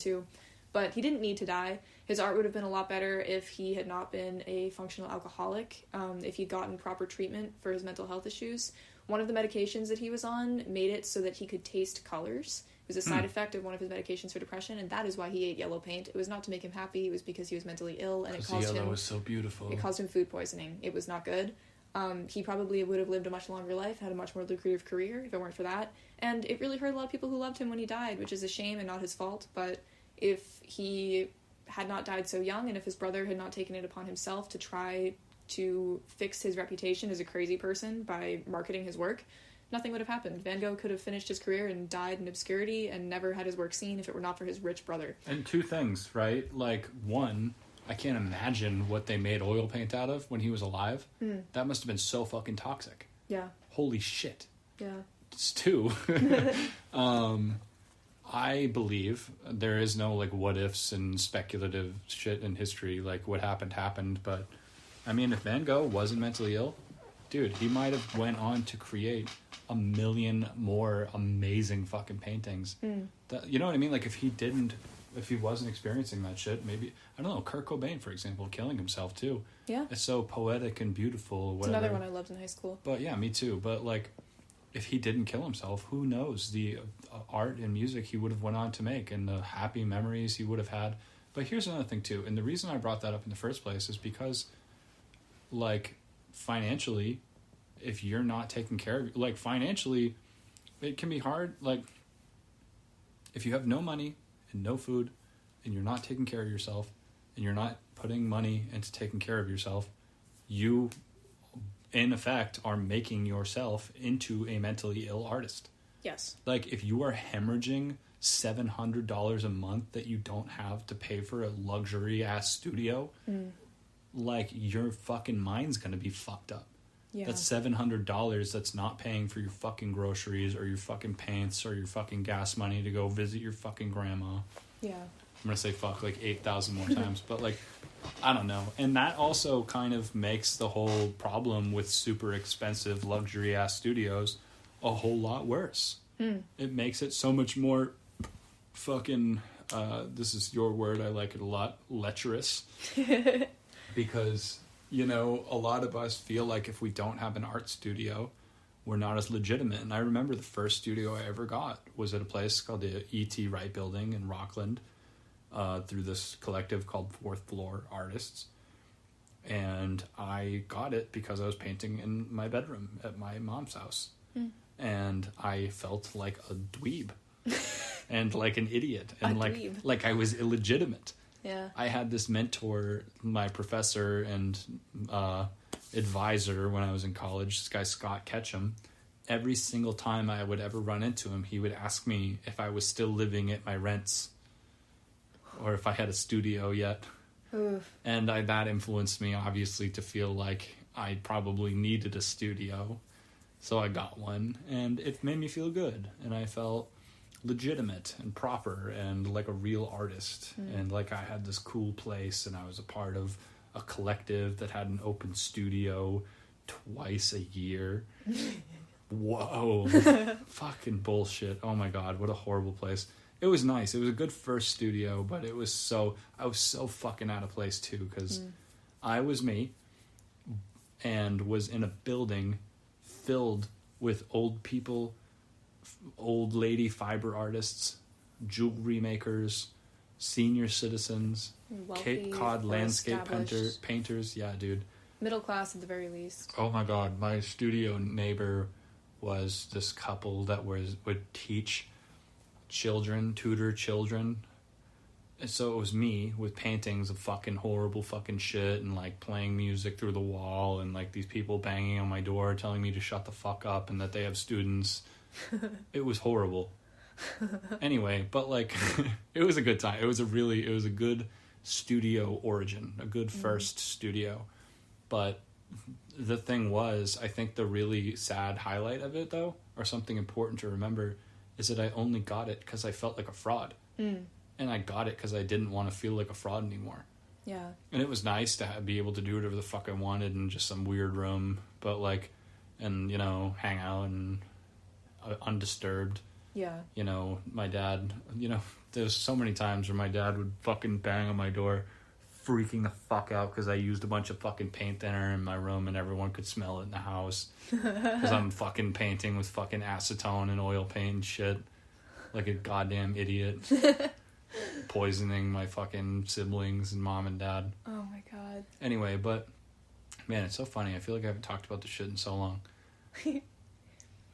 too. But he didn't need to die. His art would have been a lot better if he had not been a functional alcoholic, if he'd gotten proper treatment for his mental health issues. One of the medications that he was on made it so that he could taste colors. It was a side effect of one of his medications for depression, and that is why he ate yellow paint. It was not to make him happy, it was because he was mentally ill, and it caused yellow was so beautiful. It caused him food poisoning. It was not good. He probably would have lived a much longer life, had a much more lucrative career if it weren't for that. And it really hurt a lot of people who loved him when he died, which is a shame and not his fault, but if he had not died so young, and if his brother had not taken it upon himself to try to fix his reputation as a crazy person by marketing his work, nothing would have happened. Van Gogh could have finished his career and died in obscurity and never had his work seen if it were not for his rich brother. And two things, right? Like, one, I can't imagine what they made oil paint out of when he was alive. That must have been so fucking toxic. Yeah. Holy shit. Yeah. It's two. I believe there is no, like, what-ifs and speculative shit in history. Like, what happened. But, I mean, if Van Gogh wasn't mentally ill, dude, he might have went on to create 1 million more amazing fucking paintings. That, you know what I mean? Like, if he wasn't experiencing that shit, maybe, I don't know, Kurt Cobain, for example, killing himself, too. Yeah. It's so poetic and beautiful. It's another one I loved in high school. But, yeah, me too. But, like, if he didn't kill himself, who knows the art and music he would have went on to make and the happy memories he would have had. But here's another thing too, and the reason I brought that up in the first place is because, like, financially, if you're not taking care of, like, financially, it can be hard. Like, if you have no money and no food and you're not taking care of yourself and you're not putting money into taking care of yourself, you in effect are making yourself into a mentally ill artist. Yes. Like, if you are hemorrhaging $700 a month that you don't have to pay for a luxury ass studio, like, your fucking mind's gonna be fucked up. Yeah. That's $700 that's not paying for your fucking groceries or your fucking pants or your fucking gas money to go visit your fucking grandma. Yeah. I'm gonna say fuck like 8,000 more times, but, like, I don't know. And that also kind of makes the whole problem with super expensive luxury ass studios a whole lot worse. It makes it so much more fucking, this is your word, I like it a lot, lecherous. Because, you know, a lot of us feel like if we don't have an art studio, we're not as legitimate. And I remember the first studio I ever got was at a place called the E.T. Wright Building in Rockland, through this collective called Fourth Floor Artists. And I got it because I was painting in my bedroom at my mom's house. And I felt like a dweeb and like an idiot and like I was illegitimate. Yeah. I had this mentor, my professor and advisor when I was in college, this guy Scott Ketchum. Every single time I would ever run into him, he would ask me if I was still living at my rents or if I had a studio yet. Oof. And that influenced me, obviously, to feel like I probably needed a studio. So I got one, and it made me feel good. And I felt legitimate and proper and like a real artist. And like I had this cool place, and I was a part of a collective that had an open studio twice a year. Whoa. Fucking bullshit. Oh my God, what a horrible place. It was nice. It was a good first studio, but I was so fucking out of place too, because I was me and was in a building filled with old people, old lady fiber artists, jewelry makers, senior citizens, Cape Cod landscape painters. Yeah, dude. Middle class at the very least. Oh my God, my studio neighbor was this couple that would teach children, tutor children. And so it was me with paintings of fucking horrible fucking shit and like playing music through the wall and like these people banging on my door telling me to shut the fuck up and that they have students. It was horrible. Anyway, but like it was a good time. It was a good studio origin, a good first studio. But the thing was, I think the really sad highlight of it though, or something important to remember, is that I only got it because I felt like a fraud. And I got it because I didn't want to feel like a fraud anymore. Yeah. And it was nice to be able to do whatever the fuck I wanted in just some weird room, but like, and, you know, hang out and undisturbed. Yeah. You know, my dad, you know, there's so many times where my dad would fucking bang on my door, freaking the fuck out because I used a bunch of fucking paint thinner in my room and everyone could smell it in the house. Because I'm fucking painting with fucking acetone and oil paint and shit. Like a goddamn idiot. Poisoning my fucking siblings and mom and dad. Oh my god. Anyway, but man, it's so funny. I feel like I haven't talked about this shit in so long.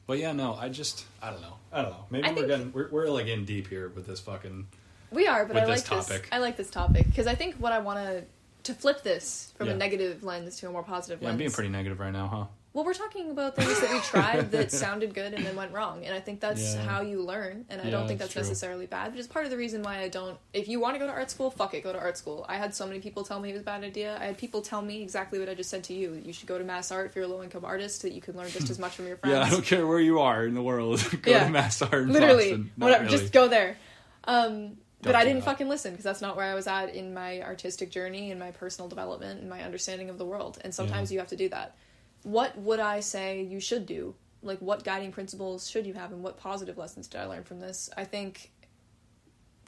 But yeah, no, I don't know. Maybe we're like in deep here with this fucking. We are, but I like this topic. I like this topic because I think what I want to flip this from Yeah. a negative lens to a more positive lens. I'm being pretty negative right now, huh? Well, we're talking about things that we tried that sounded good and then went wrong, and I think that's Yeah. how you learn, and I Yeah, don't think that's that's true. necessarily bad, but it's part of the reason why I don't... If you want to go to art school, fuck it, go to art school. I had so many people tell me it was a bad idea. I had people tell me exactly what I just said to you. You should go to Mass Art if you're a low-income artist, so that you can learn just as much from your friends. Yeah, I don't care where you are in the world. Go Yeah. to Mass Art in Literally. Boston. Not Whatever, really. just go there. But I do didn't that. fucking listen, because that's not where I was at in my artistic journey, in my personal development, and my understanding of the world. And sometimes you have to do that. What would I say you should do? Like, what guiding principles should you have, and what positive lessons did I learn from this? I think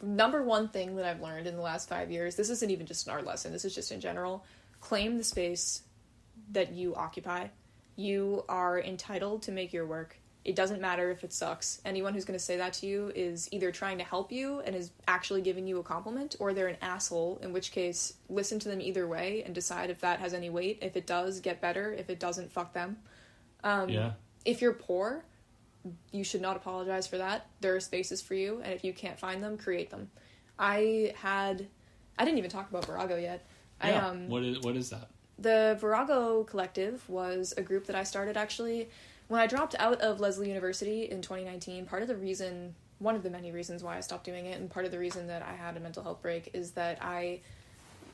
number one thing that I've learned in the last 5 years, this isn't even just an art lesson, this is just in general, claim the space that you occupy. You are entitled to make your work. It doesn't matter if it sucks. Anyone who's going to say that to you is either trying to help you and is actually giving you a compliment, or they're an asshole, in which case, listen to them either way and decide if that has any weight. If it does, get better. If it doesn't, fuck them. Yeah. If you're poor, you should not apologize for that. There are spaces for you, and if you can't find them, create them. I didn't even talk about Virago yet. Yeah. What is that? The Virago Collective was a group that I started, actually, when I dropped out of Lesley University in 2019. One of the many reasons why I stopped doing it, and part of the reason that I had a mental health break, is that I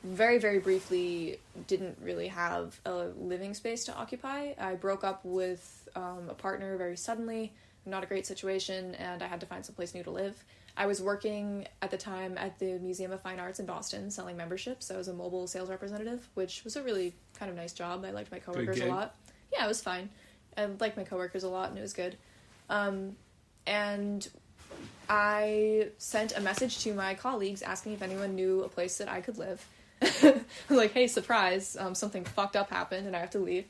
very, very briefly didn't really have a living space to occupy. I broke up with a partner very suddenly, not a great situation, and I had to find someplace new to live. I was working at the time at the Museum of Fine Arts in Boston, selling memberships. I was a mobile sales representative, which was a really kind of nice job. I liked my coworkers a lot. Yeah, it was fine. I liked my coworkers a lot, and it was good. And I sent a message to my colleagues asking if anyone knew a place that I could live. Like, hey, surprise, something fucked up happened and I have to leave.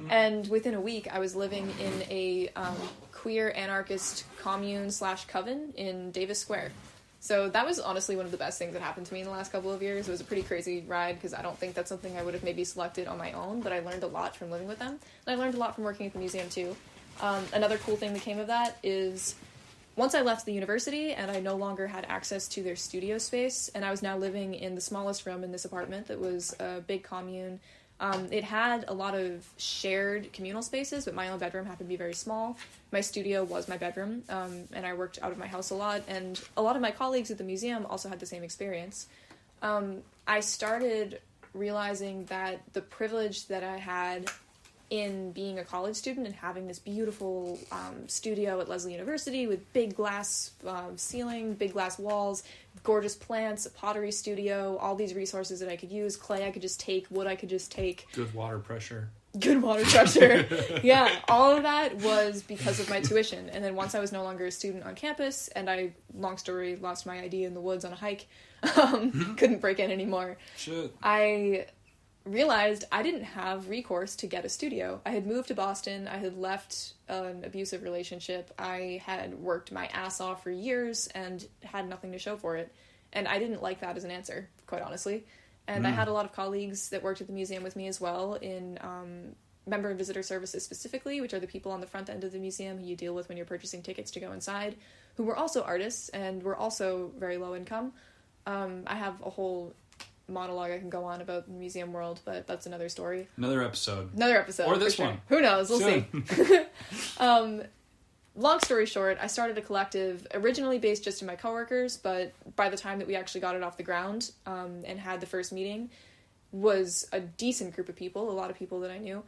And within a week, I was living in a queer anarchist commune/coven in Davis Square. So that was honestly one of the best things that happened to me in the last couple of years. It was a pretty crazy ride, because I don't think that's something I would have maybe selected on my own, but I learned a lot from living with them. And I learned a lot from working at the museum too. Another cool thing that came of that is, once I left the university and I no longer had access to their studio space, and I was now living in the smallest room in this apartment that was a big commune. It had a lot of shared communal spaces, but my own bedroom happened to be very small. My studio was my bedroom, and I worked out of my house a lot, and a lot of my colleagues at the museum also had the same experience. I started realizing that the privilege that I had in being a college student and having this beautiful studio at Lesley University with big glass ceiling, big glass walls, gorgeous plants, a pottery studio, all these resources that I could use, clay I could just take, wood I could just take. Good water pressure. Good water pressure. Yeah, all of that was because of my tuition. And then once I was no longer a student on campus, and I, long story, lost my ID in the woods on a hike, couldn't break in anymore. Shit. I realized I didn't have recourse to get a studio. I had moved to Boston, I had left an abusive relationship, I had worked my ass off for years and had nothing to show for it. And I didn't like that as an answer, quite honestly. And I had a lot of colleagues that worked at the museum with me as well, in member and visitor services specifically, which are the people on the front end of the museum who you deal with when you're purchasing tickets to go inside, who were also artists and were also very low income. I have a whole monologue I can go on about the museum world, but that's another story. Another episode. Or this sure. one. Who knows? We'll Soon. see. Long story short, I started a collective originally based just in my coworkers, but by the time that we actually got it off the ground and had the first meeting, was a decent group of people, a lot of people that I knew.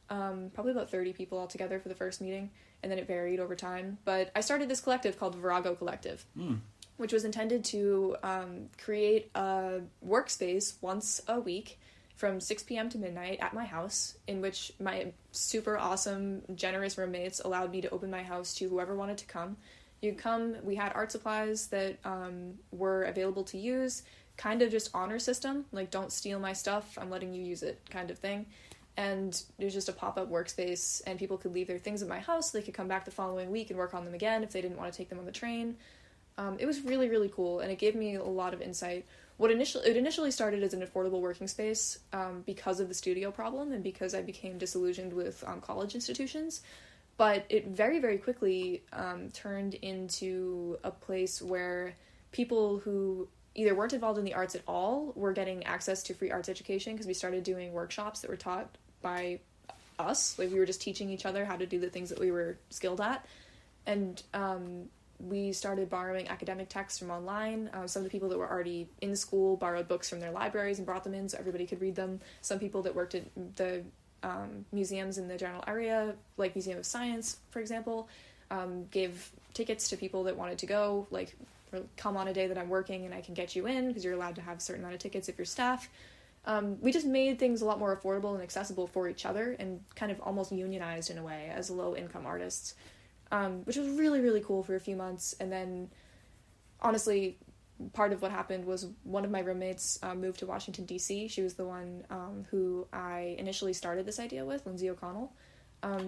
Probably about 30 people altogether for the first meeting, and then it varied over time. But I started this collective called Virago Collective, which was intended to create a workspace once a week from 6 p.m. to midnight at my house, in which my super awesome, generous roommates allowed me to open my house to whoever wanted to come. You come, we had art supplies that were available to use, kind of just honor system, like don't steal my stuff, I'm letting you use it kind of thing. And there's just a pop-up workspace, and people could leave their things at my house, they could come back the following week and work on them again if they didn't want to take them on the train. It was really, really cool, and it gave me a lot of insight. It initially started as an affordable working space because of the studio problem and because I became disillusioned with college institutions. But it very, very quickly turned into a place where people who either weren't involved in the arts at all were getting access to free arts education, because we started doing workshops that were taught by us. Like, we were just teaching each other how to do the things that we were skilled at. And we started borrowing academic texts from online. Some of the people that were already in school borrowed books from their libraries and brought them in so everybody could read them. Some people that worked at the museums in the general area, like Museum of Science, for example, gave tickets to people that wanted to go, like, come on a day that I'm working and I can get you in, because you're allowed to have a certain amount of tickets if you're staff. We just made things a lot more affordable and accessible for each other, and kind of almost unionized in a way as low-income artists, which was really, really cool for a few months. And then, honestly, part of what happened was one of my roommates moved to Washington, D.C. She was the one who I initially started this idea with, Lindsay O'Connell.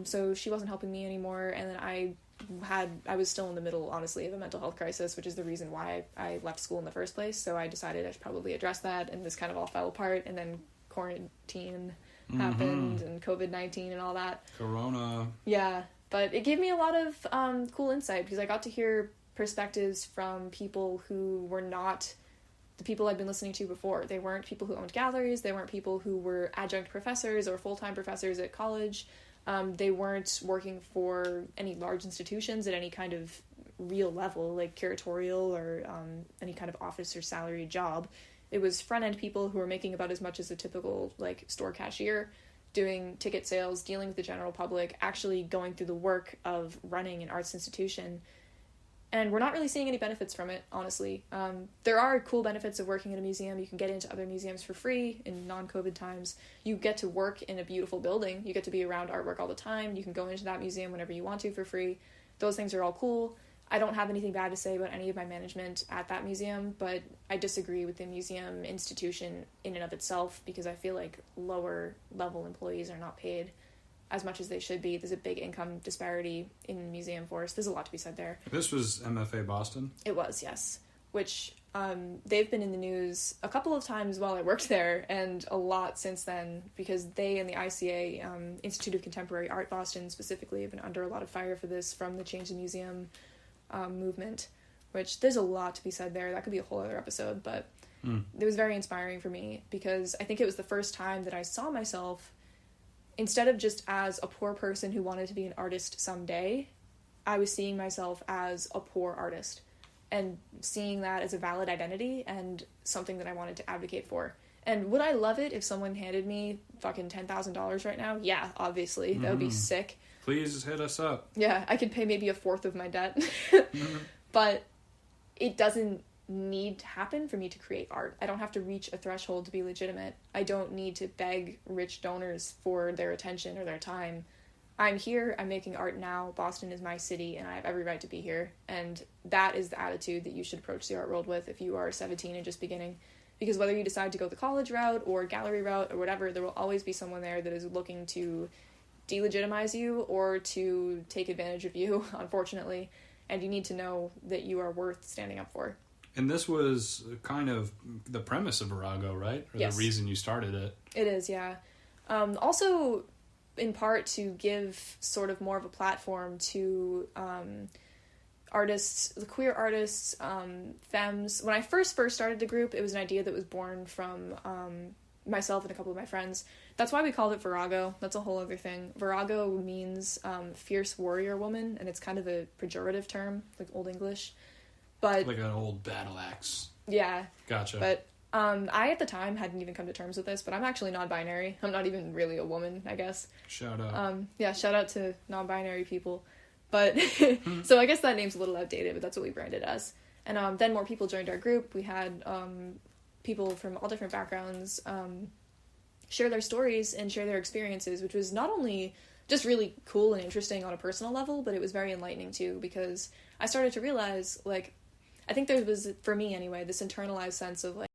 So she wasn't helping me anymore, and then I was still in the middle, honestly, of a mental health crisis, which is the reason why I left school in the first place. So I decided I should probably address that, and this kind of all fell apart, and then quarantine happened, and COVID-19 and all that. Corona. Yeah, but it gave me a lot of cool insight, because I got to hear perspectives from people who were not the people I'd been listening to before. They weren't people who owned galleries, they weren't people who were adjunct professors or full-time professors at college. They weren't working for any large institutions at any kind of real level, like curatorial or any kind of office or salary job. It was front-end people who were making about as much as a typical, like, store cashier, doing ticket sales, dealing with the general public, actually going through the work of running an arts institution. And we're not really seeing any benefits from it, honestly. There are cool benefits of working in a museum. You can get into other museums for free in non-COVID times. You get to work in a beautiful building. You get to be around artwork all the time. You can go into that museum whenever you want to for free. Those things are all cool. I don't have anything bad to say about any of my management at that museum, but I disagree with the museum institution in and of itself, because I feel like lower level employees are not paid as much as they should be. There's a big income disparity in the museum force. There's a lot to be said there. This was MFA Boston? It was, yes. Which, they've been in the news a couple of times while I worked there, and a lot since then, because they and the ICA, Institute of Contemporary Art Boston specifically, have been under a lot of fire for this from the Change the Museum movement, which there's a lot to be said there. That could be a whole other episode, but it was very inspiring for me, because I think it was the first time that I saw myself, instead of just as a poor person who wanted to be an artist someday, I was seeing myself as a poor artist, and seeing that as a valid identity and something that I wanted to advocate for. And would I love it if someone handed me fucking $10,000 right now? Yeah, obviously. That would be sick. Please hit us up. Yeah, I could pay maybe a fourth of my debt. But it doesn't need to happen for me to create art. I don't have to reach a threshold to be legitimate. I don't need to beg rich donors for their attention or their time. I'm here, I'm making art now, Boston is my city, and I have every right to be here. And that is the attitude that you should approach the art world with if you are 17 and just beginning. Because whether you decide to go the college route or gallery route or whatever, there will always be someone there that is looking to delegitimize you or to take advantage of you, unfortunately. And you need to know that you are worth standing up for. And this was kind of the premise of Virago, right? Or yes. The reason you started it. It is, yeah. Also, in part, to give sort of more of a platform to artists, the queer artists, femmes. When I first started the group, it was an idea that was born from myself and a couple of my friends. That's why we called it Virago. That's a whole other thing. Virago means fierce warrior woman, and it's kind of a pejorative term, like Old English. But like an old battle axe. Yeah. Gotcha. But I, at the time, hadn't even come to terms with this, but I'm actually non-binary. I'm not even really a woman, I guess. Shout out. Yeah, shout out to non-binary people. But, so I guess that name's a little outdated, but that's what we branded as. And then more people joined our group. We had people from all different backgrounds share their stories and share their experiences, which was not only just really cool and interesting on a personal level, but it was very enlightening too, because I started to realize, like, I think there was, for me anyway, this internalized sense of, like,